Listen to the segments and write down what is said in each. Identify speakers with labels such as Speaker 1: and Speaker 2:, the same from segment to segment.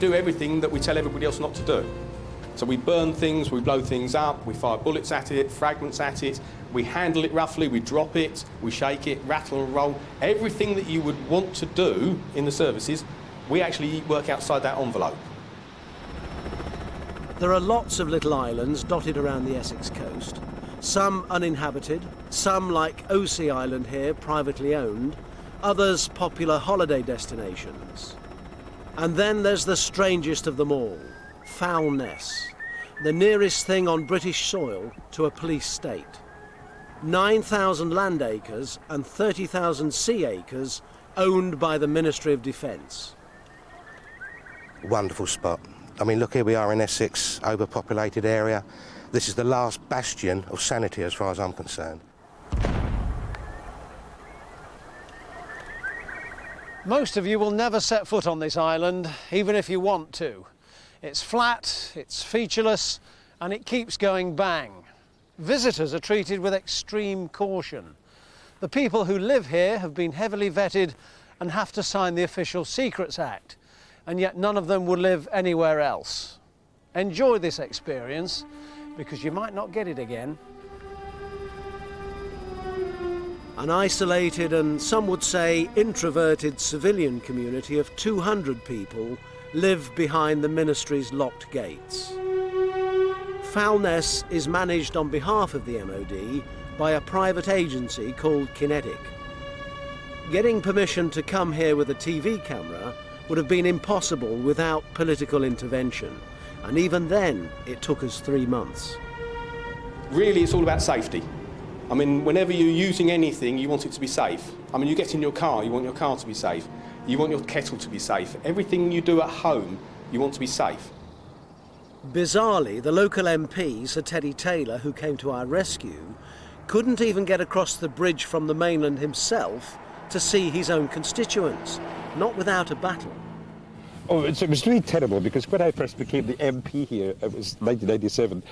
Speaker 1: do everything that we tell everybody else not to do. So we burn things, we blow things up, we fire bullets at it, fragments at it, we handle it roughly, we drop it, we shake it, rattle and roll. Everything that you would want to do in the services, we actually work outside that envelope.
Speaker 2: There are lots of little islands dotted around the Essex coast, some uninhabited, some like OC Island here, privately owned, others popular holiday destinations. And then there's the strangest of them all, Foulness, the nearest thing on British soil to a police state. 9,000 land acres and 30,000 sea acres owned by the Ministry of Defence.
Speaker 3: Wonderful spot. I mean, look, here we are in Essex, overpopulated area. This is the last bastion of sanity as far as I'm concerned.
Speaker 2: Most of you will never set foot on this island, even if you want to. It's flat, it's featureless, and it keeps going bang. Visitors are treated with extreme caution. The people who live here have been heavily vetted and have to sign the Official Secrets Act, and yet none of them will live anywhere else. Enjoy this experience, because you might not get it again. An isolated and, some would say, introverted civilian community of 200 people live behind the ministry's locked gates. Foulness is managed on behalf of the MOD by a private agency called Kinetic. Getting permission to come here with a TV camera would have been impossible without political intervention, and even then it took us 3 months.
Speaker 1: Really, it's all about safety. I mean, whenever you're using anything, you want it to be safe. I mean, you get in your car, you want your car to be safe. You want your kettle to be safe. Everything you do at home, you want to be safe.
Speaker 2: Bizarrely, the local MP, Sir Teddy Taylor, who came to our rescue, couldn't even get across the bridge from the mainland himself to see his own constituents, not without a battle.
Speaker 4: Oh, it was really terrible, because when I first became the MP here, it was 1997,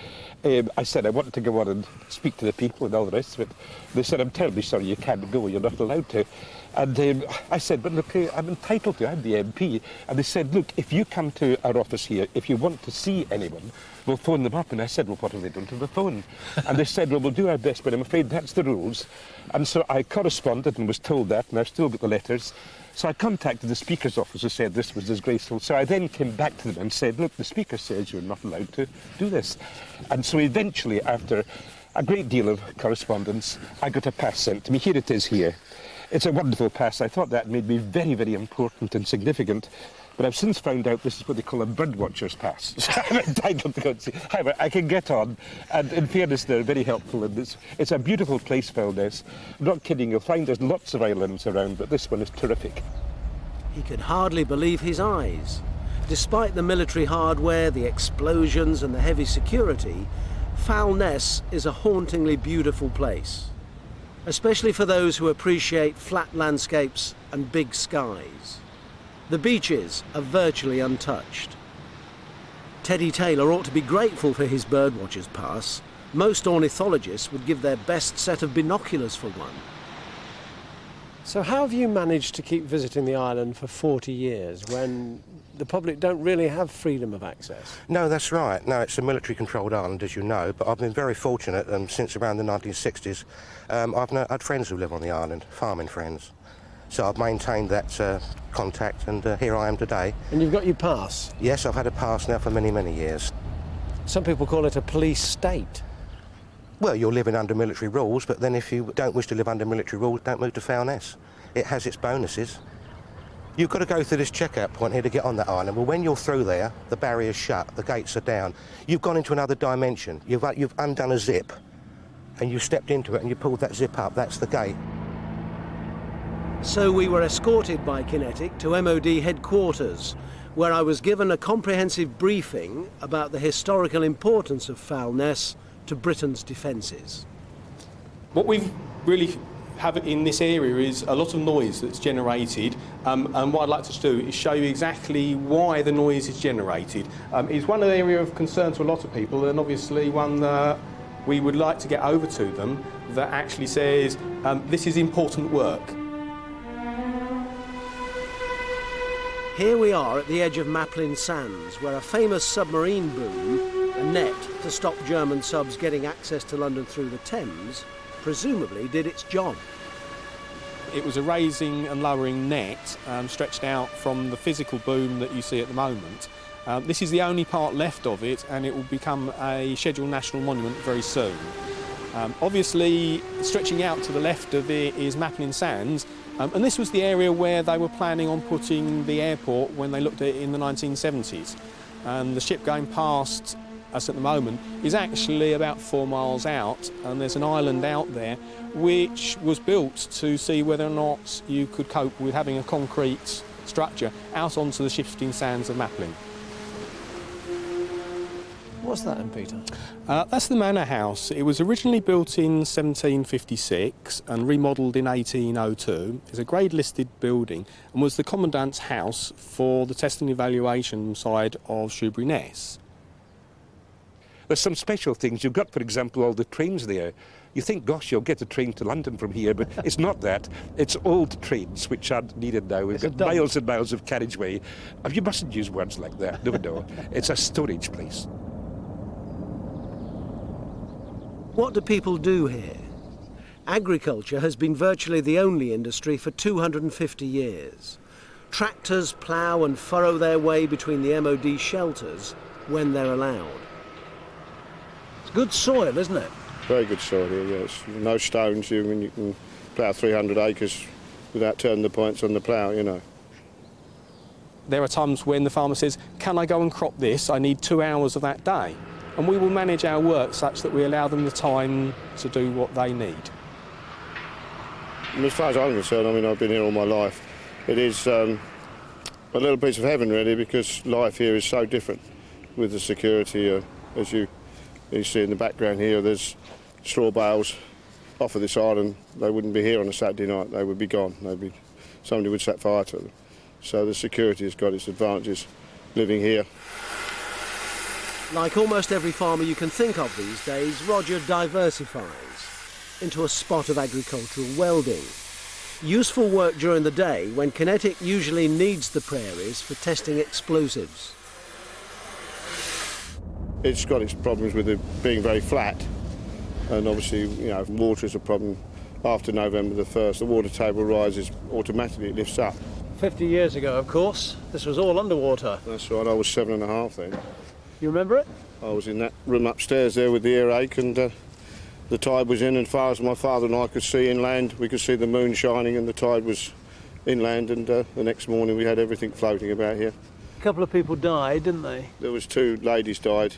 Speaker 4: I said I wanted to go on and speak to the people and all the rest of it. They said, I'm terribly sorry, you can't go, you're not allowed to. And I said, but look, I'm entitled to, I'm the MP. And they said, look, if you come to our office here, if you want to see anyone, we'll phone them up. And I said, well, what if they don't have a phone? And they said, well, we'll do our best, but I'm afraid that's the rules. And so I corresponded and was told that, and I've still got the letters. So I contacted the Speaker's office and said this was disgraceful. So I then came back to them and said, look, the Speaker says you're not allowed to do this. And so eventually, after a great deal of correspondence, I got a pass sent to me. Here it is here. It's a wonderful pass. I thought that made me very, very important and significant. But I've since found out this is what they call a birdwatcher's pass. So I'm entitled to go and see. However, I can get on, and in fairness, they're very helpful. And it's a beautiful place, Foulness. I'm not kidding, you'll find there's lots of islands around, but this one is terrific.
Speaker 2: He could hardly believe his eyes. Despite the military hardware, the explosions and the heavy security, Foulness is a hauntingly beautiful place, especially for those who appreciate flat landscapes and big skies. The beaches are virtually untouched. Teddy Taylor ought to be grateful for his birdwatcher's pass. Most ornithologists would give their best set of binoculars for one. So how have you managed to keep visiting the island for 40 years when the public don't really have freedom of access?
Speaker 3: No, that's right. No, it's a military-controlled island, as you know, but I've been very fortunate since around the 1960s. I've had friends who live on the island, farming friends. So I've maintained that contact, and here I am today.
Speaker 2: And you've got your pass?
Speaker 3: Yes, I've had a pass now for many, many years.
Speaker 2: Some people call it a police state.
Speaker 3: Well, you're living under military rules, but then if you don't wish to live under military rules, don't move to Foulness. It has its bonuses. You've got to go through this checkout point here to get on that island. Well, when you're through there, the barrier's shut, the gates are down. You've gone into another dimension. You've undone a zip, and you stepped into it and you pulled that zip up. That's the gate.
Speaker 2: So we were escorted by Kinetic to MOD headquarters, where I was given a comprehensive briefing about the historical importance of Foulness to Britain's defences.
Speaker 1: What we really have in this area is a lot of noise that's generated, and what I'd like to do is show you exactly why the noise is generated. It's one area of concern to a lot of people, and obviously one that we would like to get over to them that actually says this is important work.
Speaker 2: Here we are at the edge of Maplin Sands, where a famous submarine boom, a net to stop German subs getting access to London through the Thames, presumably did its job.
Speaker 1: It was a raising and lowering net stretched out from the physical boom that you see at the moment. This is the only part left of it, and it will become a scheduled national monument very soon. Obviously, stretching out to the left of it is Maplin Sands, and this was the area where they were planning on putting the airport when they looked at it in the 1970s. And the ship going past us at the moment is actually about 4 miles out, and there's an island out there which was built to see whether or not you could cope with having a concrete structure out onto the shifting sands of Maplin.
Speaker 2: What's that then, Peter?
Speaker 1: That's the manor house. It was originally built in 1756 and remodelled in 1802. It's a grade listed building and was the commandant's house for the test and evaluation side of Shoebury-Ness.
Speaker 4: There's some special things. You've got, for example, all the trains there. You think, gosh, you'll get a train to London from here, but it's not that. It's old trains which aren't needed now. We've got miles and miles of carriageway. You mustn't use words like that. No. It's a storage place.
Speaker 2: What do people do here? Agriculture has been virtually the only industry for 250 years. Tractors plough and furrow their way between the MOD shelters when they're allowed. It's good soil, isn't it?
Speaker 5: Very good soil here, yes. No stones. You can plough 300 acres without turning the points on the plough, you know.
Speaker 1: There are times when the farmer says, can I go and crop this? I need 2 hours of that day. And we will manage our work such that we allow them the time to do what they need.
Speaker 5: And as far as I'm concerned, I mean, I've been here all my life. It is a little piece of heaven, really, because life here is so different with the security. As you see in the background here, there's straw bales off of this island. They wouldn't be here on a Saturday night. They would be gone. Somebody would set fire to them. So the security has got its advantages living here.
Speaker 2: Like almost every farmer you can think of these days, Roger diversifies into a spot of agricultural welding. Useful work during the day when Kinetic usually needs the prairies for testing explosives.
Speaker 5: It's got its problems with it being very flat, and obviously, you know, water is a problem. After November the 1st, the water table rises automatically, it lifts up.
Speaker 2: 50 years ago, of course, this was all underwater.
Speaker 5: That's right, I was 7.5 then.
Speaker 2: You remember it?
Speaker 5: I was in that room upstairs there with the earache, and the tide was in, and as far as my father and I could see inland, we could see the moon shining and the tide was inland, and the next morning we had everything floating about here.
Speaker 2: A couple of people died, didn't they?
Speaker 5: There was 2 ladies died.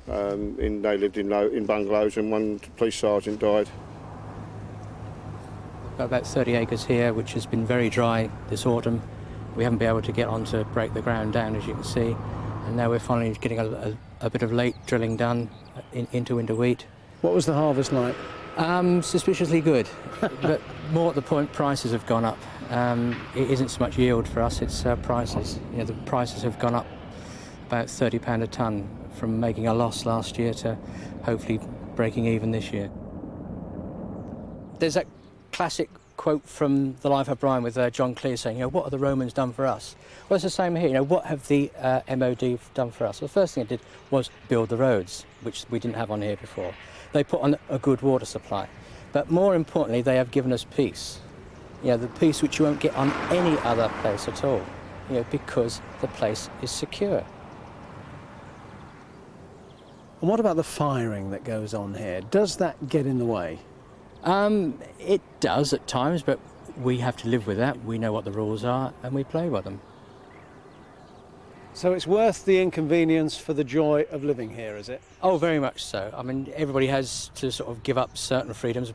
Speaker 5: They lived in bungalows, and one police sergeant died.
Speaker 6: Got about 30 acres here, which has been very dry this autumn. We haven't been able to get on to break the ground down, as you can see. And now we're finally getting a bit of late drilling done into winter wheat.
Speaker 2: What was the harvest like?
Speaker 6: Suspiciously good, but more at the point prices have gone up. It isn't so much yield for us, it's prices. You know, the prices have gone up about £30 a tonne from making a loss last year to hopefully breaking even this year. There's that classic quote from The Life of Brian with John Cleese saying, you know, what have the Romans done for us? Well, it's the same here. You know, what have the MOD done for us? Well, the first thing it did was build the roads, which we didn't have on here before. They put on a good water supply. But more importantly, they have given us peace. You know, the peace which you won't get on any other place at all, you know, because the place is secure.
Speaker 2: And what about the firing that goes on here? Does that get in the way?
Speaker 6: It does at times, but we have to live with that. We know what the rules are and we play by them.
Speaker 2: So it's worth the inconvenience for the joy of living here, is it?
Speaker 6: Oh, very much so. I mean, everybody has to sort of give up certain freedoms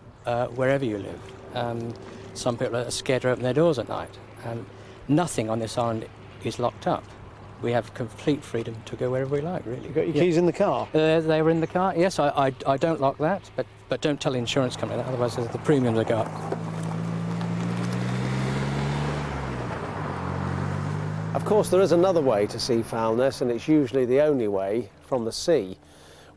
Speaker 6: wherever you live. Some people are scared to open their doors at night. Nothing on this island is locked up. We have complete freedom to go wherever we like, really.
Speaker 2: You've got your keys in the car?
Speaker 6: They were in the car. Yes, I don't lock that, but don't tell the insurance company that, otherwise the premiums will go up.
Speaker 2: Of course, there is another way to see Foulness, and it's usually the only way, from the sea.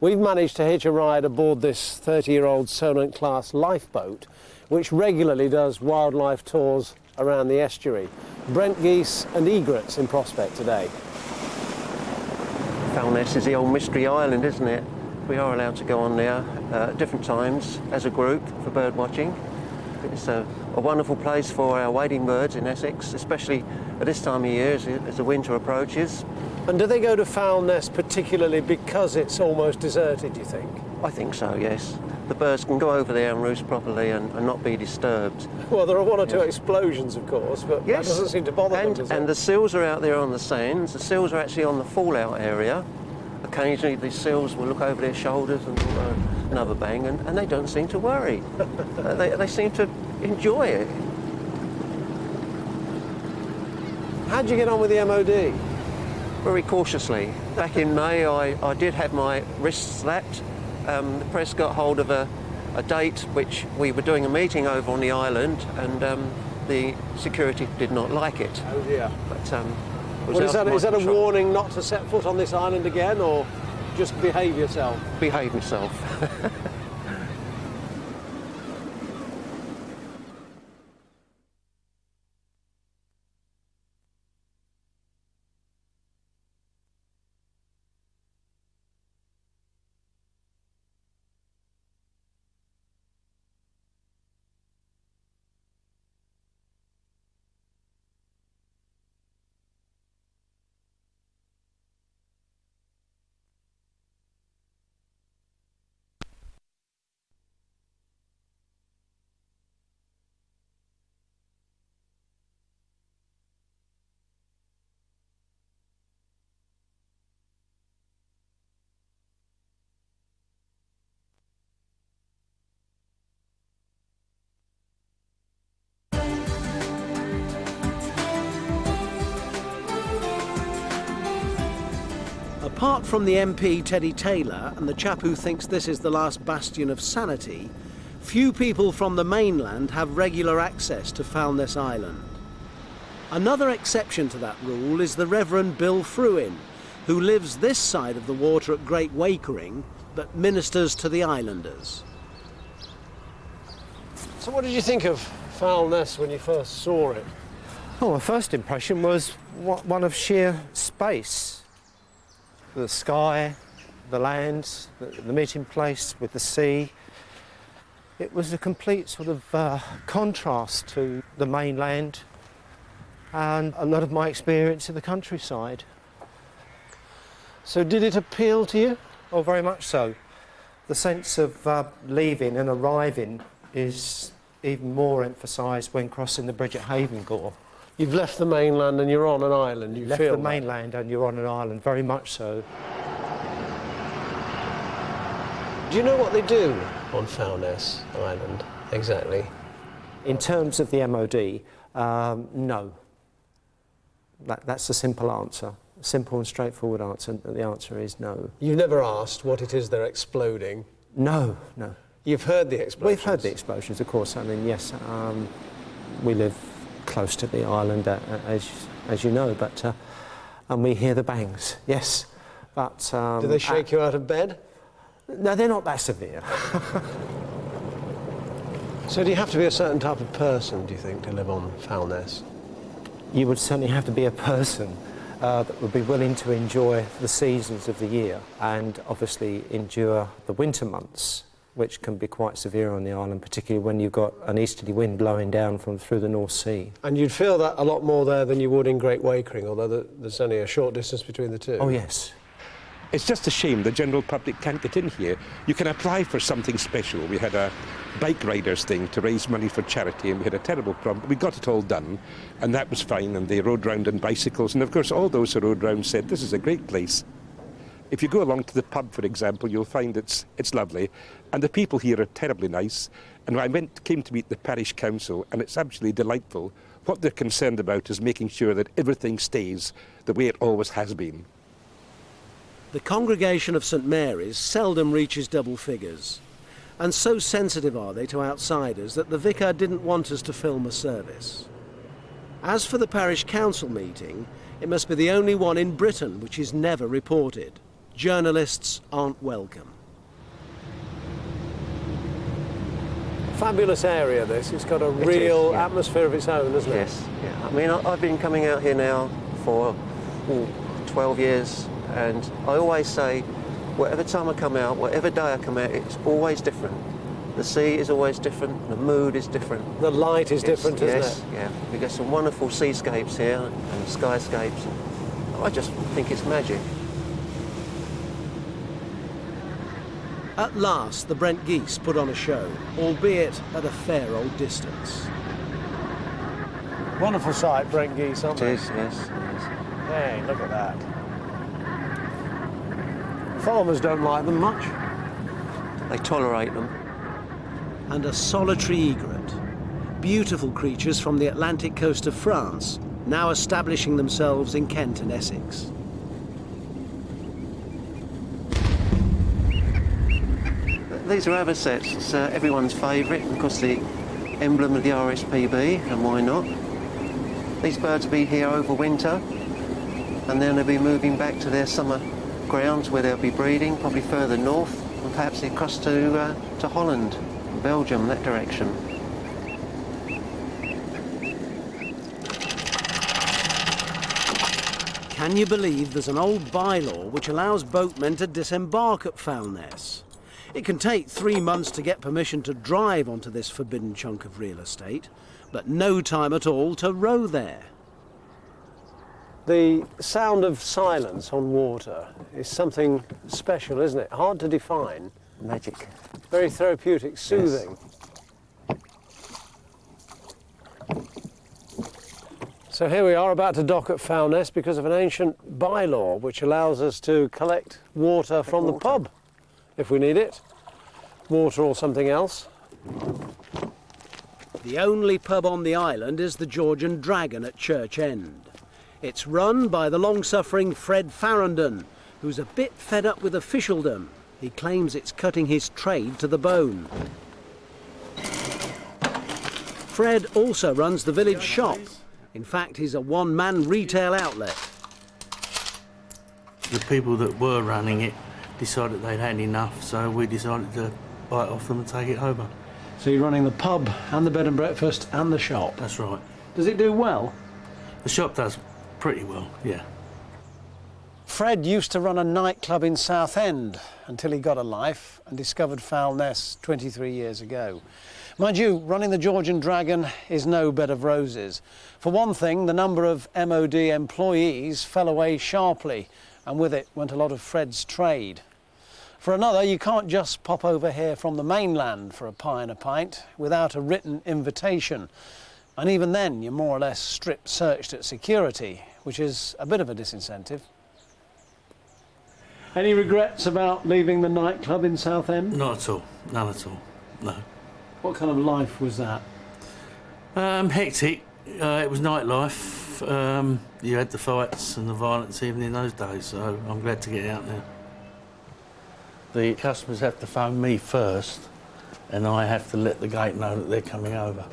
Speaker 2: We've managed to hitch a ride aboard this 30-year-old Solent-class lifeboat, which regularly does wildlife tours around the estuary. Brent geese and egrets in prospect today.
Speaker 7: Foulness is the old mystery island, isn't it? We are allowed to go on there at different times as a group for bird watching. It's a wonderful place for our wading birds in Essex, especially at this time of year as the winter approaches.
Speaker 2: And do they go to Foulness particularly because it's almost deserted, do you think?
Speaker 7: I think so, yes. The birds can go over there and roost properly and not be disturbed.
Speaker 2: Well, there are one or two explosions, of course, but
Speaker 7: Yes.
Speaker 2: that doesn't seem to bother them, does it?
Speaker 7: And the seals are out there on the sands. The seals are actually on the fallout area. Occasionally these seals will look over their shoulders and another bang, and they don't seem to worry. They seem to enjoy it.
Speaker 2: How'd you get on with the MOD?
Speaker 7: Very cautiously. Back in May I did have my wrists slapped. The press got hold of a date which we were doing a meeting over on the island, and the security did not like it.
Speaker 2: Oh dear.
Speaker 7: But,
Speaker 2: Well, is that a warning not to set foot on this island again, or just behave yourself?
Speaker 7: Behave myself.
Speaker 2: Apart from the MP Teddy Taylor and the chap who thinks this is the last bastion of sanity, few people from the mainland have regular access to Foulness Island. Another exception to that rule is the Reverend Bill Fruin, who lives this side of the water at Great Wakering, but ministers to the islanders. So what did you think of Foulness when you first saw it?
Speaker 8: Oh, my first impression was one of sheer space. The sky, the land, the meeting place with the sea. It was a complete sort of contrast to the mainland and a lot of my experience in the countryside.
Speaker 2: So did it appeal to you?
Speaker 8: Oh, very much so. The sense of leaving and arriving is even more emphasised when crossing the bridge at Haven Gore.
Speaker 2: You've left the mainland and you're on an island, you
Speaker 8: Left
Speaker 2: feel
Speaker 8: the
Speaker 2: that?
Speaker 8: mainland and you're on an island, very much so.
Speaker 2: Do you know what they do on Foulness Island, exactly?
Speaker 8: In terms of the MOD, no. That's a simple answer. A simple and straightforward answer. The answer is no.
Speaker 2: You've never asked what it is they're exploding?
Speaker 8: No.
Speaker 2: You've heard the explosions?
Speaker 8: We've heard the explosions, of course. I mean, yes, we live close to the island, as you know, but and we hear the bangs, yes. But
Speaker 2: do they shake you out of bed?
Speaker 8: No, they're not that severe.
Speaker 2: So do you have to be a certain type of person, do you think, to live on Foulness?
Speaker 8: You would certainly have to be a person that would be willing to enjoy the seasons of the year and obviously endure the winter months, which can be quite severe on the island, particularly when you've got an easterly wind blowing down through the North Sea.
Speaker 2: And you'd feel that a lot more there than you would in Great Wakering, although there's only a short distance between the two.
Speaker 8: Oh, yes.
Speaker 4: It's just a shame the general public can't get in here. You can apply for something special. We had a bike riders thing to raise money for charity, and we had a terrible problem. We got it all done, and that was fine, and they rode round on bicycles. And of course, all those who rode round said, this is a great place. If you go along to the pub, for example, you'll find it's lovely, and the people here are terribly nice. And I came to meet the parish council, and it's absolutely delightful. What they're concerned about is making sure that everything stays the way it always has been.
Speaker 2: The congregation of St Mary's seldom reaches double figures, and so sensitive are they to outsiders that the vicar didn't want us to film a service. As for the parish council meeting, it must be the only one in Britain which is never reported. Journalists aren't welcome. Fabulous area, this. It's got a
Speaker 7: It
Speaker 2: real
Speaker 7: is, yeah.
Speaker 2: atmosphere of its own, isn't it?
Speaker 7: Yes, yeah. I mean, I've been coming out here now for 12 years, and I always say, whatever time I come out, whatever day I come out, it's always different. The sea is always different, the mood is different.
Speaker 2: The light is different, isn't
Speaker 7: yes,
Speaker 2: it?
Speaker 7: yeah. We get some wonderful seascapes here and skyscapes. I just think it's magic.
Speaker 2: At last, the Brent geese put on a show, albeit at a fair old distance. Wonderful sight, Brent geese, aren't
Speaker 7: It
Speaker 2: they?
Speaker 7: is, yes.
Speaker 2: Hey, look at that. Farmers don't like them much.
Speaker 7: They tolerate them.
Speaker 2: And a solitary egret. Beautiful creatures from the Atlantic coast of France, now establishing themselves in Kent and Essex.
Speaker 7: These are avocets. It's everyone's favourite because the emblem of the RSPB, and why not? These birds will be here over winter, and then they'll be moving back to their summer grounds where they'll be breeding, probably further north, and perhaps across to Holland, Belgium, that direction.
Speaker 2: Can you believe there's an old bylaw which allows boatmen to disembark at Foulness? It can take 3 months to get permission to drive onto this forbidden chunk of real estate, but no time at all to row there. The sound of silence on water is something special, isn't it? Hard to define.
Speaker 7: Magic.
Speaker 2: Very therapeutic, soothing. So here we are about to dock at Foulness because of an ancient bylaw which allows us to collect water from the pub if we need it. Water or something else. The only pub on the island is the George and Dragon at Church End. It's run by the long-suffering Fred Farrandon, who's a bit fed up with officialdom. He claims it's cutting his trade to the bone. Fred also runs the village shop. In fact, he's a one-man retail outlet.
Speaker 9: The people that were running it decided they'd had enough, so we decided to buy it off them and take it over.
Speaker 2: So you're running the pub and the bed and breakfast and the shop?
Speaker 9: That's right.
Speaker 2: Does it do well?
Speaker 9: The shop does pretty well, yeah.
Speaker 2: Fred used to run a nightclub in Southend until he got a life and discovered Foulness 23 years ago. Mind you, running the George and Dragon is no bed of roses. For one thing, the number of MOD employees fell away sharply, and with it went a lot of Fred's trade. For another, you can't just pop over here from the mainland for a pie and a pint without a written invitation. And even then, you're more or less strip searched at security, which is a bit of a disincentive. Any regrets about leaving the nightclub in Southend?
Speaker 9: Not at all. None at all. No.
Speaker 2: What kind of life was that?
Speaker 9: Hectic. It was nightlife. You had the fights and the violence even in those days, so I'm glad to get out now. The customers have to phone me first, and I have to let the gate know that they're coming over.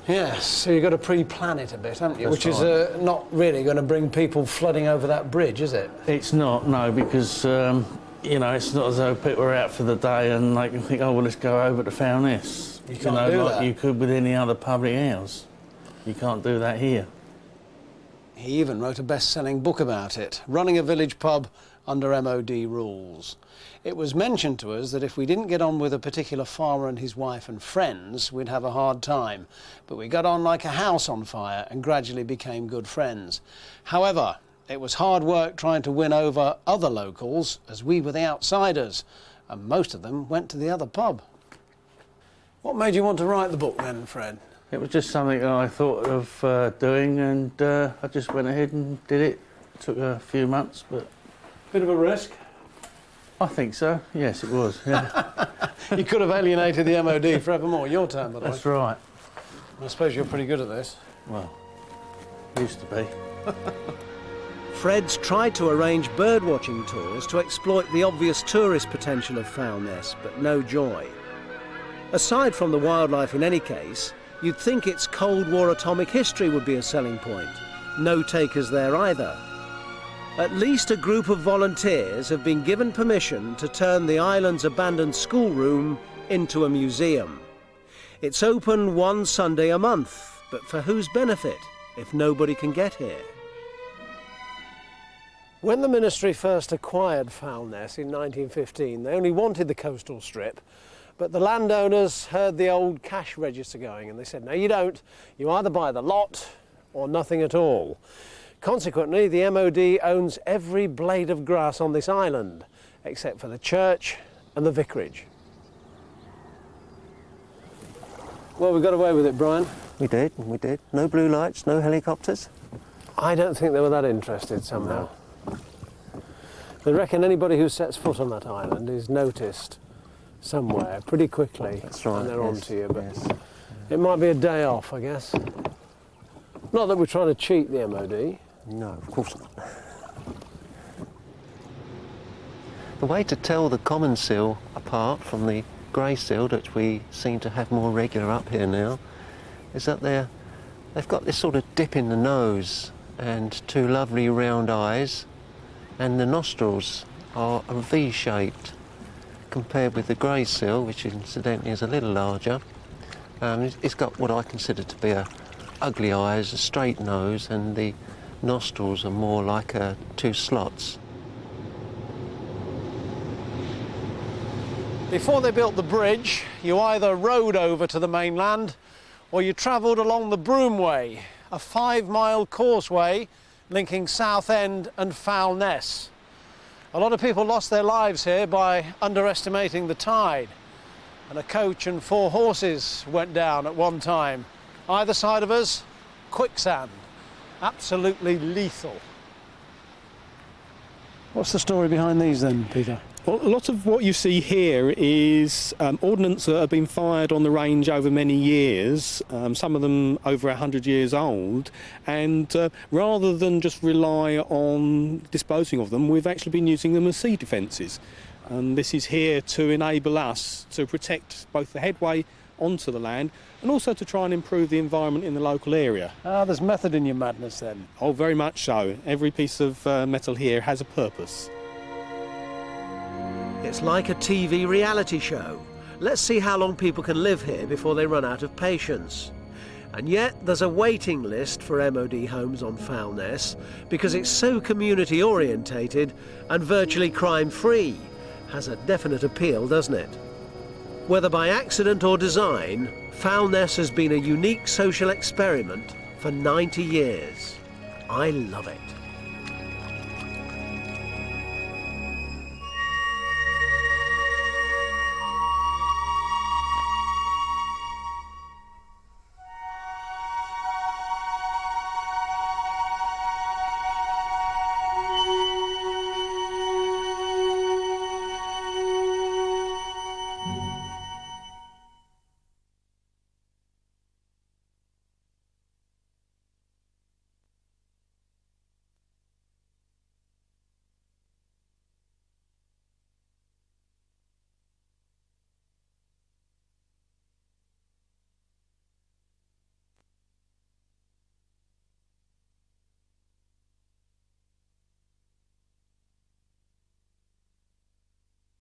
Speaker 2: Yes, so you've got to pre-plan it a bit, haven't you?
Speaker 9: That's
Speaker 2: Which is not really going to bring people flooding over that bridge, is it?
Speaker 9: It's not, no, because, you know, it's not as though people are out for the day and they can think, oh, well, let's go over to Foulness.
Speaker 2: You can't do
Speaker 9: like
Speaker 2: that.
Speaker 9: you could with any other public house. You can't do that here.
Speaker 2: He even wrote a best-selling book about it, Running a Village Pub Under MOD Rules. It was mentioned to us that if we didn't get on with a particular farmer and his wife and friends, we'd have a hard time. But we got on like a house on fire and gradually became good friends. However, it was hard work trying to win over other locals, as we were the outsiders, and most of them went to the other pub. What made you want to write the book then, Fred?
Speaker 9: It was just something that I thought of doing, and I just went ahead and did it. It took a few months, but...
Speaker 2: Bit of a risk?
Speaker 9: I think so. Yes, it was, yeah.
Speaker 2: You could have alienated the MOD forevermore. Your turn, by the way.
Speaker 9: That's right.
Speaker 2: I suppose you're pretty good at this.
Speaker 9: Well, used to be.
Speaker 2: Fred's tried to arrange birdwatching tours to exploit the obvious tourist potential of Foulness, but no joy. Aside from the wildlife in any case, you'd think its Cold War atomic history would be a selling point. No takers there either. At least a group of volunteers have been given permission to turn the island's abandoned schoolroom into a museum. It's open one Sunday a month, but for whose benefit if nobody can get here? When the ministry first acquired Foulness in 1915, they only wanted the coastal strip, but the landowners heard the old cash register going and they said, no, you don't. You either buy the lot or nothing at all. Consequently, the MOD owns every blade of grass on this island, except for the church and the vicarage. Well, we got away with it, Brian.
Speaker 7: We did. No blue lights, no helicopters.
Speaker 2: I don't think they were that interested somehow. They reckon anybody who sets foot on that island is noticed somewhere pretty quickly.
Speaker 7: That's right.
Speaker 2: And they're
Speaker 7: yes,
Speaker 2: on to you, but
Speaker 7: yes.
Speaker 2: it might be a day off, I guess. Not that we're trying to cheat the MOD.
Speaker 7: No, of course not. The way to tell the common seal apart from the grey seal, that we seem to have more regular up here now, is that they've got this sort of dip in the nose and two lovely round eyes, and the nostrils are V-shaped compared with the grey seal, which incidentally is a little larger. It's got what I consider to be ugly eyes, a straight nose, and the nostrils are more like two slots.
Speaker 2: Before they built the bridge, you either rowed over to the mainland or you travelled along the Broomway, a 5-mile causeway linking Southend and Foulness. A lot of people lost their lives here by underestimating the tide, and a coach and 4 horses went down at one time. Either side of us, quicksand, absolutely lethal. What's the story behind these then, Peter?
Speaker 1: Well, a lot of what you see here is ordnance that have been fired on the range over many years, some of them over 100 years old, and rather than just rely on disposing of them, we've actually been using them as sea defences. And this is here to enable us to protect both the headway onto the land and also to try and improve the environment in the local area.
Speaker 2: Ah, there's method in your madness then.
Speaker 1: Oh, very much so. Every piece of metal here has a purpose.
Speaker 2: It's like a TV reality show. Let's see how long people can live here before they run out of patience. And yet there's a waiting list for MOD homes on Foulness because it's so community orientated and virtually crime-free. Has a definite appeal, doesn't it? Whether by accident or design, Foulness has been a unique social experiment for 90 years. I love it.